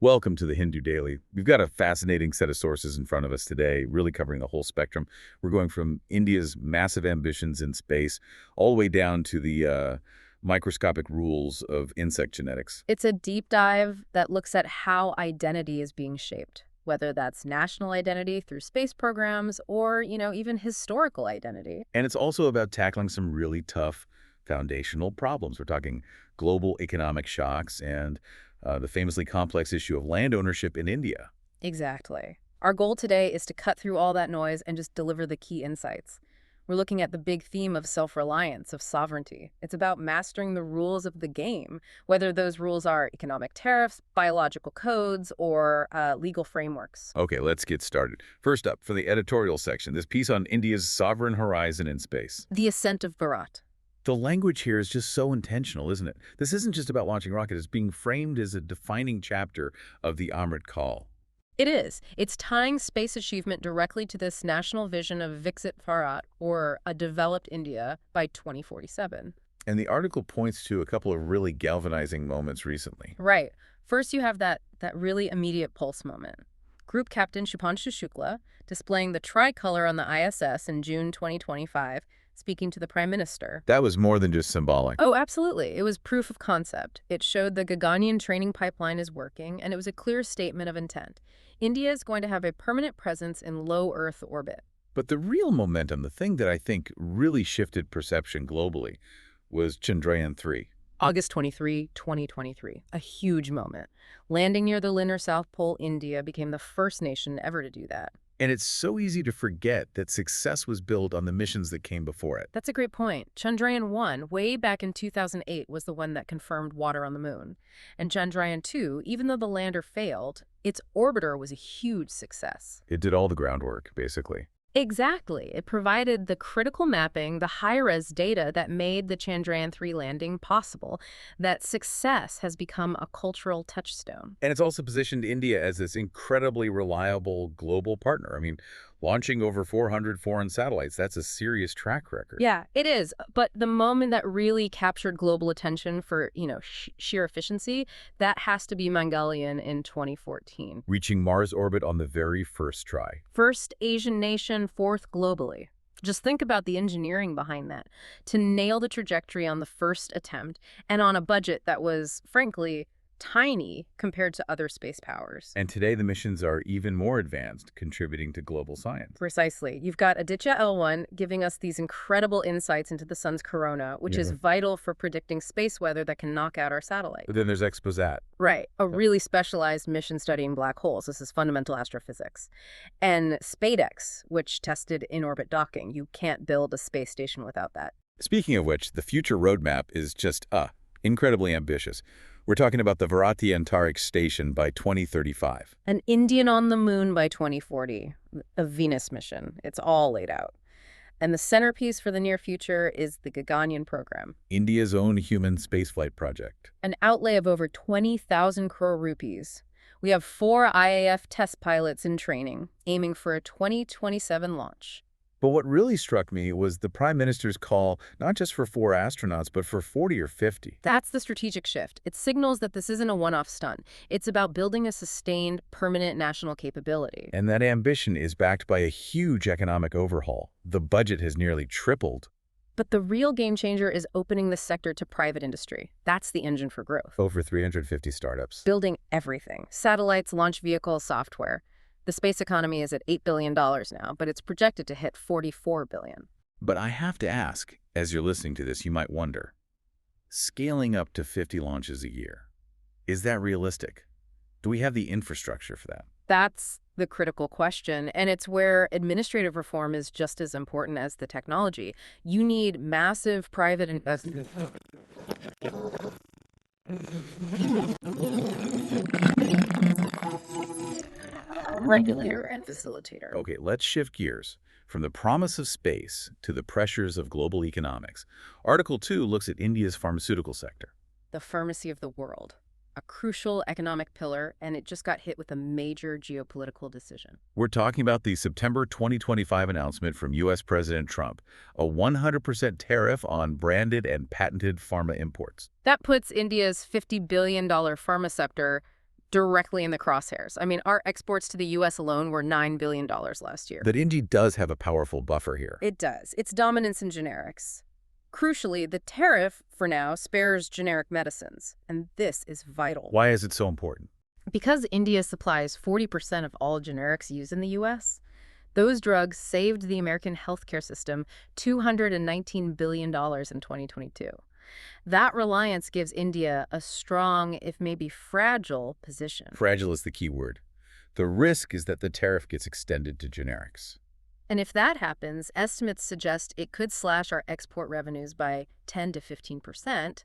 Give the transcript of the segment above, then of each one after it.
Welcome to the Hindu Daily. We've got a fascinating set of sources in front of us today, really covering the whole spectrum. We're going from India's massive ambitions in space all the way down to the microscopic rules of insect genetics. It's a deep dive that looks at how identity is being shaped, whether that's national identity through space programs or, even historical identity. And it's also about tackling some really tough foundational problems. We're talking global economic shocks and the famously complex issue of land ownership in India. Exactly. Our goal today is to cut through all that noise and just deliver the key insights. We're looking at the big theme of self-reliance, of sovereignty. It's about mastering the rules of the game, whether those rules are economic tariffs, biological codes, or legal frameworks. Okay, let's get started. First up, for the editorial section, this piece on India's sovereign horizon in space. The Ascent of Bharat. The language here is just so intentional, isn't it? This isn't just about launching rockets. It's being framed as a defining chapter of the Amrit call. It is. It's tying space achievement directly to this national vision of Viksit Bharat, or a developed India, by 2047. And the article points to a couple of really galvanizing moments recently. Right. First, you have that really immediate pulse moment. Group Captain Shubhanshu Shukla displaying the tricolor on the ISS in June 2025, speaking to the Prime Minister. That was more than just symbolic. Oh, absolutely. It was proof of concept. It showed the Gaganyaan training pipeline is working, and it was a clear statement of intent. India is going to have a permanent presence in low Earth orbit. But the real momentum, the thing that I think really shifted perception globally, was Chandrayaan-3. August 23, 2023, a huge moment. Landing near the lunar South Pole, India became the first nation ever to do that. And it's so easy to forget that success was built on the missions that came before it. That's a great point. Chandrayaan-1, way back in 2008, was the one that confirmed water on the moon. And Chandrayaan-2, even though the lander failed, its orbiter was a huge success. It did all the groundwork, basically. Exactly. It provided the critical mapping, the high-res data that made the Chandrayaan-3 landing possible. That success has become a cultural touchstone. And it's also positioned India as this incredibly reliable global partner. I mean, launching over 400 foreign satellites, that's a serious track record. Yeah, it is. But the moment that really captured global attention for, sheer efficiency, that has to be Mongolian in 2014. Reaching Mars orbit on the very first try. First Asian nation, fourth globally. Just think about the engineering behind that. To nail the trajectory on the first attempt and on a budget that was, frankly, tiny compared to other space powers. And today the missions are even more advanced, contributing to global science. Precisely. You've got Aditya L1 giving us these incredible insights into the sun's corona, which is vital for predicting space weather that can knock out our satellite. But then there's Exposat. Right. A really specialized mission studying black holes. This is fundamental astrophysics. And SpaceX, which tested in-orbit docking. You can't build a space station without that. Speaking of which, the future roadmap is just, incredibly ambitious. We're talking about the Bharati Antarctic Station by 2035. An Indian on the moon by 2040. A Venus mission. It's all laid out. And the centerpiece for the near future is the Gaganyaan program. India's own human spaceflight project. An outlay of over 20,000 crore rupees. We have 4 IAF test pilots in training, aiming for a 2027 launch. But what really struck me was the Prime Minister's call not just for 4 astronauts, but for 40 or 50. That's the strategic shift. It signals that this isn't a one-off stunt. It's about building a sustained, permanent national capability. And that ambition is backed by a huge economic overhaul. The budget has nearly tripled. But the real game changer is opening the sector to private industry. That's the engine for growth. Over 350 startups. Building everything. Satellites, launch vehicles, software. The space economy is at $8 billion now, but it's projected to hit $44 billion. But I have to ask, as you're listening to this, you might wonder, scaling up to 50 launches a year, is that realistic? Do we have the infrastructure for that? That's the critical question, and it's where administrative reform is just as important as the technology. You need massive private investment. Regulator and facilitator. Okay, let's shift gears from the promise of space to the pressures of global economics. Article 2 looks at India's pharmaceutical sector. The pharmacy of the world, a crucial economic pillar, and it just got hit with a major geopolitical decision. We're talking about the September 2025 announcement from U.S. President Trump, a 100% tariff on branded and patented pharma imports. That puts India's $50 billion pharma sector directly in the crosshairs. I mean, our exports to the U.S. alone were $9 billion last year. That India does have a powerful buffer here. It does. Its dominance in generics. Crucially, the tariff, for now, spares generic medicines, and this is vital. Why is it so important? Because India supplies 40% of all generics used in the U.S., those drugs saved the American healthcare system $219 billion in 2022. That reliance gives India a strong, if maybe fragile, position. Fragile is the key word. The risk is that the tariff gets extended to generics. And if that happens, estimates suggest it could slash our export revenues by 10 to 15%.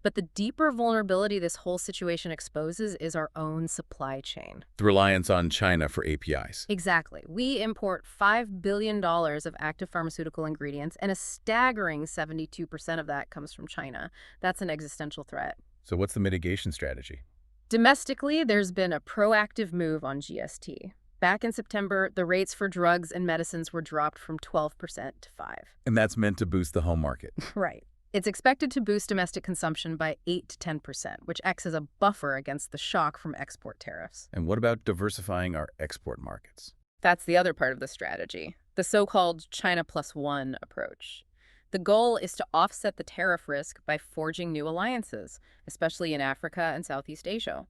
But the deeper vulnerability this whole situation exposes is our own supply chain. The reliance on China for APIs. Exactly. We import $5 billion of active pharmaceutical ingredients, and a staggering 72% of that comes from China. That's an existential threat. So what's the mitigation strategy? Domestically, there's been a proactive move on GST. Back in September, the rates for drugs and medicines were dropped from 12% to 5%. And that's meant to boost the home market. Right. It's expected to boost domestic consumption by 8 to 10%, which acts as a buffer against the shock from export tariffs. And what about diversifying our export markets? That's the other part of the strategy, the so-called China plus one approach. The goal is to offset the tariff risk by forging new alliances, especially in Africa and Southeast Asia.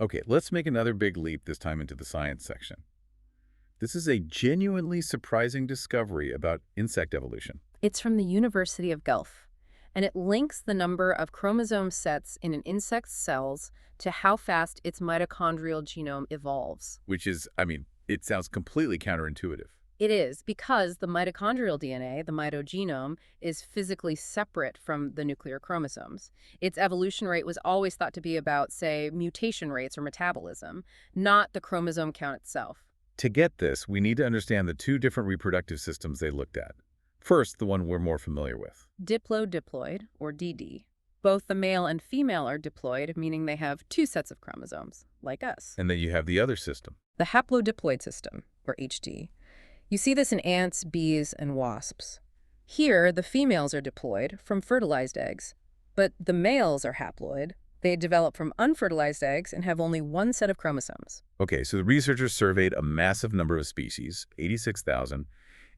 Okay, let's make another big leap, this time into the science section. This is a genuinely surprising discovery about insect evolution. It's from the University of Guelph, and it links the number of chromosome sets in an insect's cells to how fast its mitochondrial genome evolves. Which is, it sounds completely counterintuitive. It is, because the mitochondrial DNA, the mitogenome, is physically separate from the nuclear chromosomes. Its evolution rate was always thought to be about, say, mutation rates or metabolism, not the chromosome count itself. To get this, we need to understand the two different reproductive systems they looked at. First, the one we're more familiar with. Diplo-diploid, or DD. Both the male and female are diploid, meaning they have two sets of chromosomes, like us. And then you have the other system. The haplodiploid system, or HD. You see this in ants, bees, and wasps. Here, the females are diploid from fertilized eggs, but the males are haploid. They develop from unfertilized eggs and have only one set of chromosomes. Okay, so the researchers surveyed a massive number of species, 86,000,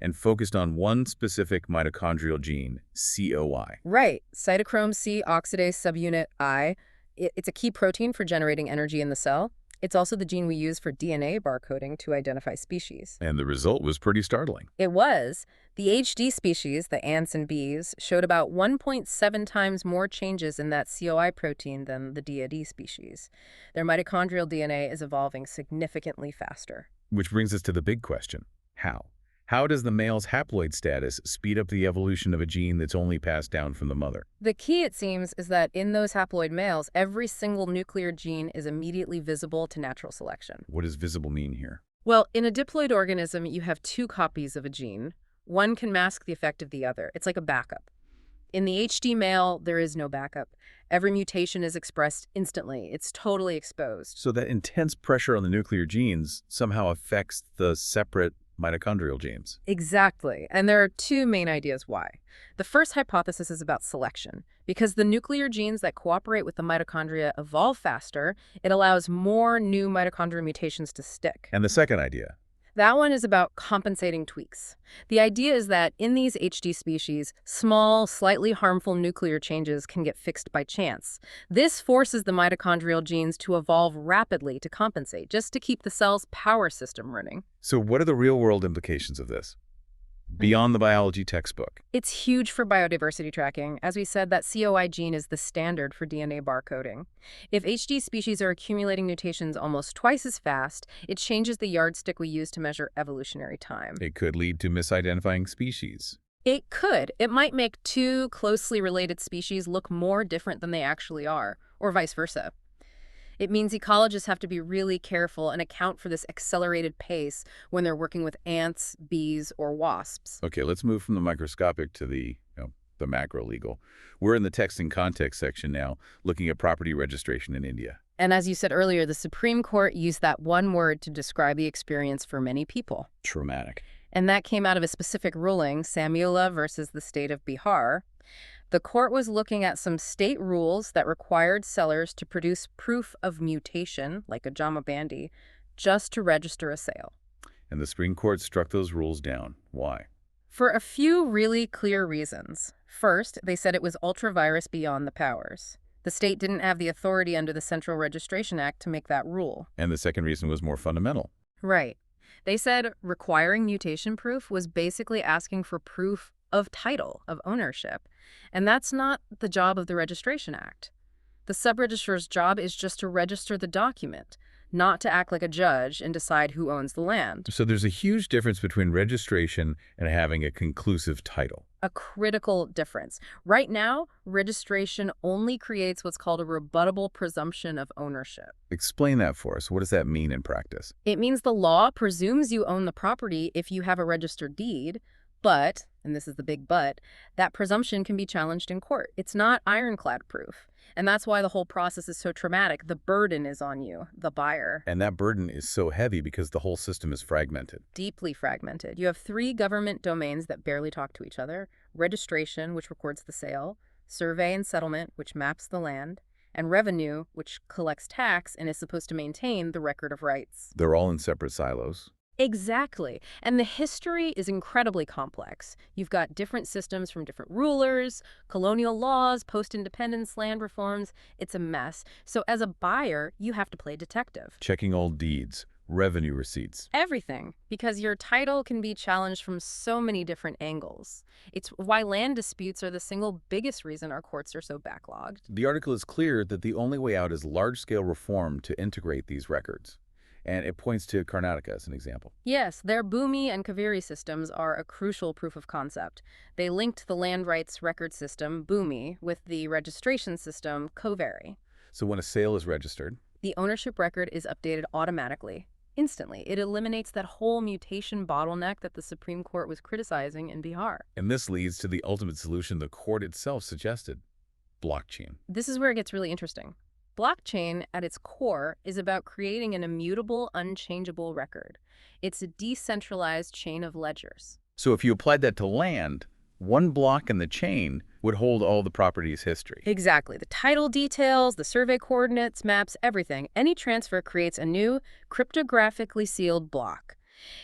and focused on one specific mitochondrial gene, COI. Right. Cytochrome C oxidase subunit I. It's a key protein for generating energy in the cell. It's also the gene we use for DNA barcoding to identify species. And the result was pretty startling. It was. The HD species, the ants and bees, showed about 1.7 times more changes in that COI protein than the DAD species. Their mitochondrial DNA is evolving significantly faster. Which brings us to the big question. How? How does the male's haploid status speed up the evolution of a gene that's only passed down from the mother? The key, it seems, is that in those haploid males, every single nuclear gene is immediately visible to natural selection. What does visible mean here? Well, in a diploid organism, you have two copies of a gene. One can mask the effect of the other. It's like a backup. In the HD male, there is no backup. Every mutation is expressed instantly. It's totally exposed. So that intense pressure on the nuclear genes somehow affects the separate mitochondrial genes. Exactly. And there are two main ideas why. The first hypothesis is about selection. Because the nuclear genes that cooperate with the mitochondria evolve faster, it allows more new mitochondrial mutations to stick. And the second idea? That one is about compensating tweaks. The idea is that in these HD species, small, slightly harmful nuclear changes can get fixed by chance. This forces the mitochondrial genes to evolve rapidly to compensate, just to keep the cell's power system running. So what are the real-world implications of this? Beyond the biology textbook. It's huge for biodiversity tracking. As we said, that COI gene is the standard for DNA barcoding. If HD species are accumulating mutations almost twice as fast, it changes the yardstick we use to measure evolutionary time. It could lead to misidentifying species. It could. It might make two closely related species look more different than they actually are, or vice versa. It means ecologists have to be really careful and account for this accelerated pace when they're working with ants, bees, or wasps. Okay, let's move from the microscopic to the macro legal. We're in the text and context section now, looking at property registration in India. And as you said earlier, the Supreme Court used that one word to describe the experience for many people. Traumatic. And that came out of a specific ruling, Samula versus the state of Bihar. The court was looking at some state rules that required sellers to produce proof of mutation, like a Jama Bandi, just to register a sale. And the Supreme Court struck those rules down. Why? For a few really clear reasons. First, they said it was ultra-virus beyond the powers. The state didn't have the authority under the Central Registration Act to make that rule. And the second reason was more fundamental. Right. They said requiring mutation proof was basically asking for proof of title, of ownership. And that's not the job of the Registration Act. The subregistrar's job is just to register the document, not to act like a judge and decide who owns the land. So there's a huge difference between registration and having a conclusive title. A critical difference. Right now, registration only creates what's called a rebuttable presumption of ownership. Explain that for us. What does that mean in practice? It means the law presumes you own the property if you have a registered deed, but, and this is the big but, that presumption can be challenged in court. It's not ironclad proof. And that's why the whole process is so traumatic. The burden is on you, the buyer. And that burden is so heavy because the whole system is fragmented. Deeply fragmented. You have 3 government domains that barely talk to each other: registration, which records the sale; survey and settlement, which maps the land; and revenue, which collects tax and is supposed to maintain the record of rights. They're all in separate silos. Exactly. And the history is incredibly complex. You've got different systems from different rulers, colonial laws, post-independence land reforms. It's a mess. So as a buyer, you have to play detective. Checking old deeds, revenue receipts. Everything, because your title can be challenged from so many different angles. It's why land disputes are the single biggest reason our courts are so backlogged. The article is clear that the only way out is large-scale reform to integrate these records. And it points to Karnataka as an example. Yes, their Bhumi and Kaveri systems are a crucial proof of concept. They linked the land rights record system, Bhumi, with the registration system, Kaveri. So when a sale is registered, the ownership record is updated automatically, instantly. It eliminates that whole mutation bottleneck that the Supreme Court was criticizing in Bihar. And this leads to the ultimate solution the court itself suggested: blockchain. This is where it gets really interesting. Blockchain, at its core, is about creating an immutable, unchangeable record. It's a decentralized chain of ledgers. So if you applied that to land, one block in the chain would hold all the property's history. Exactly. The title details, the survey coordinates, maps, everything. Any transfer creates a new, cryptographically sealed block.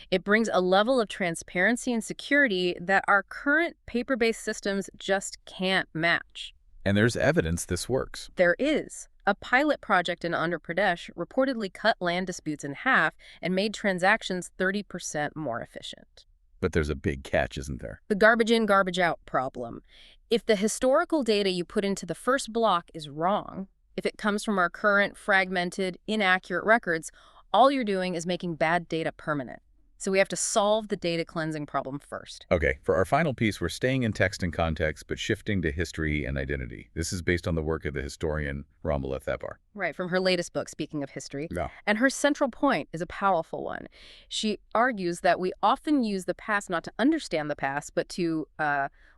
It brings a level of transparency and security that our current paper-based systems just can't match. And there's evidence this works. There is. A pilot project in Andhra Pradesh reportedly cut land disputes in half and made transactions 30% more efficient. But there's a big catch, isn't there? The garbage in, garbage out problem. If the historical data you put into the first block is wrong, if it comes from our current fragmented, inaccurate records, all you're doing is making bad data permanent. So we have to solve the data cleansing problem first. Okay, for our final piece, we're staying in text and context, but shifting to history and identity. This is based on the work of the historian Romila Thapar. Right, from her latest book, Speaking of History. Yeah. And her central point is a powerful one. She argues that we often use the past not to understand the past, but to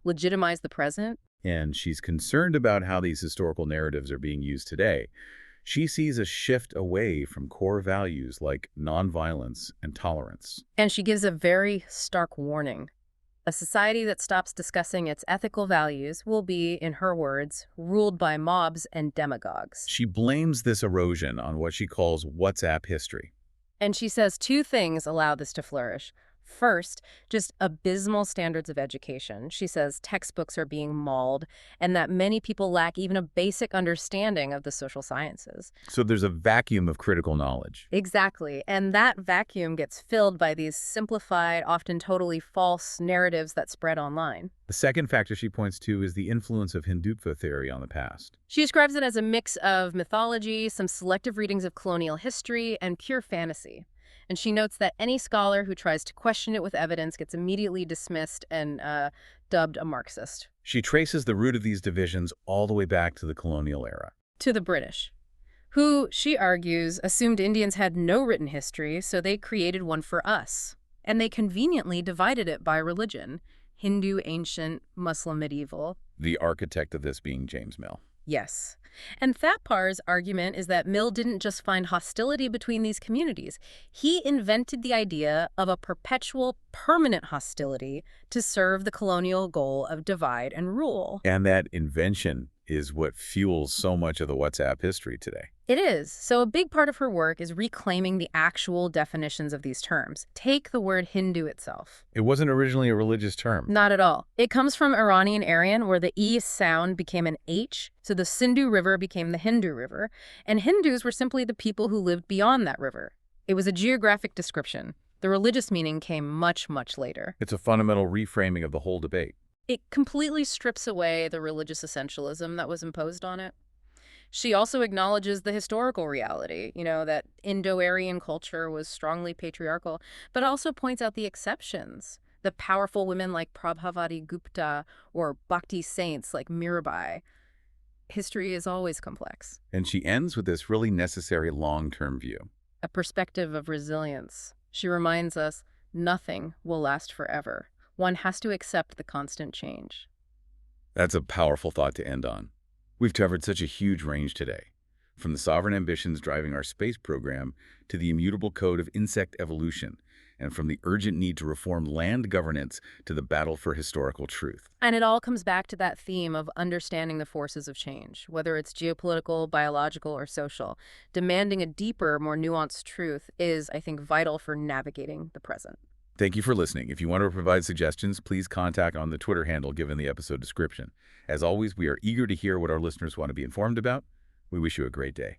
legitimize the present. And she's concerned about how these historical narratives are being used today. She sees a shift away from core values like nonviolence and tolerance. And she gives a very stark warning. A society that stops discussing its ethical values will be, in her words, ruled by mobs and demagogues. She blames this erosion on what she calls WhatsApp history. And she says 2 things allow this to flourish. First, just abysmal standards of education. She says textbooks are being mauled and that many people lack even a basic understanding of the social sciences. So there's a vacuum of critical knowledge. Exactly. And that vacuum gets filled by these simplified, often totally false narratives that spread online. The second factor she points to is the influence of Hindutva theory on the past. She describes it as a mix of mythology, some selective readings of colonial history, and pure fantasy. And she notes that any scholar who tries to question it with evidence gets immediately dismissed and dubbed a Marxist. She traces the root of these divisions all the way back to the colonial era. To the British, who, she argues, assumed Indians had no written history, so they created one for us. And they conveniently divided it by religion: Hindu, ancient, Muslim, medieval. The architect of this being James Mill. Yes. And Thapar's argument is that Mill didn't just find hostility between these communities. He invented the idea of a perpetual, permanent hostility to serve the colonial goal of divide and rule. And that invention is what fuels so much of the WhatsApp history today. It is. So a big part of her work is reclaiming the actual definitions of these terms. Take the word Hindu itself. It wasn't originally a religious term. Not at all. It comes from Iranian Aryan, where the E sound became an H, so the Sindhu River became the Hindu River, and Hindus were simply the people who lived beyond that river. It was a geographic description. The religious meaning came much, much later. It's a fundamental reframing of the whole debate. It completely strips away the religious essentialism that was imposed on it. She also acknowledges the historical reality, that Indo-Aryan culture was strongly patriarchal, but also points out the exceptions. The powerful women like Prabhavati Gupta or Bhakti saints like Mirabai. History is always complex. And she ends with this really necessary long-term view. A perspective of resilience. She reminds us nothing will last forever. One has to accept the constant change. That's a powerful thought to end on. We've covered such a huge range today, from the sovereign ambitions driving our space program to the immutable code of insect evolution, and from the urgent need to reform land governance to the battle for historical truth. And it all comes back to that theme of understanding the forces of change, whether it's geopolitical, biological, or social. Demanding a deeper, more nuanced truth is, I think, vital for navigating the present. Thank you for listening. If you want to provide suggestions, please contact on the Twitter handle given the episode description. As always, we are eager to hear what our listeners want to be informed about. We wish you a great day.